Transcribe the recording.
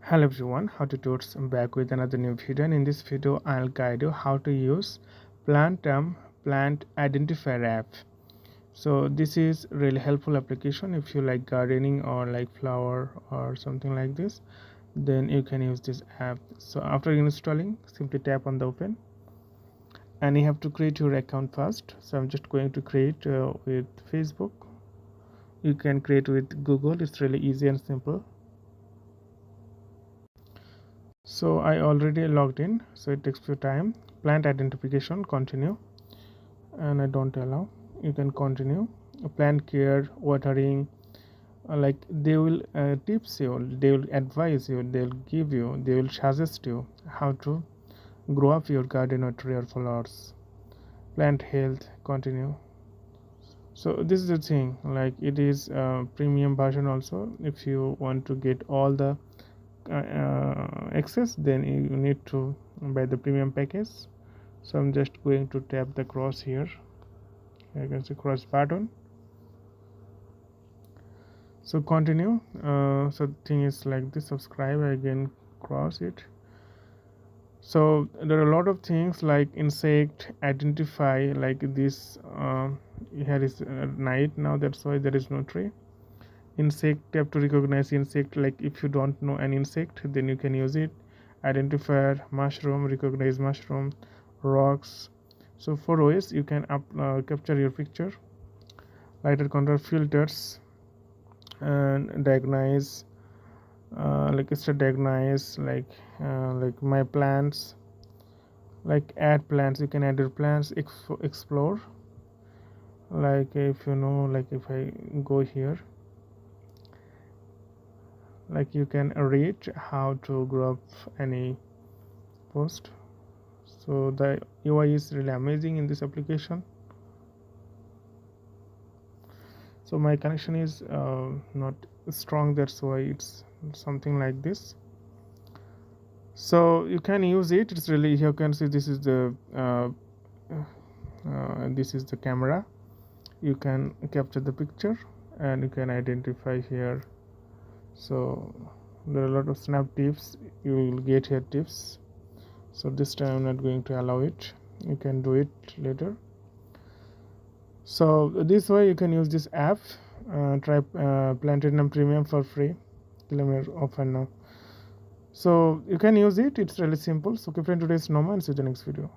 Hello everyone, how to tuts. I'm back with another new video, and in this video I'll guide you how to use Plantum plant identifier app. So this is really helpful application if you like gardening or like flower or something like this, then you can use this app. So after installing, simply tap on the open and you have to create your account first. So I'm just going to create with Facebook. You can create with Google, it's really easy and simple. So I already logged in, so it takes few time. Plant identification, continue, and I don't allow. You can continue. Plant care, watering, like they will tips you, they will advise you, they will give you, they will suggest you how to grow up your garden or tree or flowers. Plant health, continue. So this is the thing, like it is a premium version also. If you want to get all the access, then you need to buy the premium package. So I'm just going to tap the cross here. You can see cross button. So continue. So thing is like this, subscribe, again cross it. So there are a lot of things like insect identify, like this here is night now, that's why there is no tree. Insect, tap to recognize insect, like if you don't know an insect, then you can use it. Identifier, mushroom, recognize mushroom, rocks. So 4 ways you can capture your picture. Lighter control, filters, and diagnose, like it's a diagnose, like my plants, like add plants, you can add your plants. Explore, like if you know, like if I go here, like you can read how to grow up any post. So the UI is really amazing in this application. So my connection is not strong, that's why it's something like this. So you can use it, it's really, you can see this is the this is the camera. You can capture the picture and you can identify here. So there are a lot of snap tips, you will get here tips. So this time I'm not going to allow it, you can do it later. So this way you can use this app. Try Plantum Premium for free, kilometer offer now. So you can use it, it's really simple. So keep in today's normal and see you in the next video.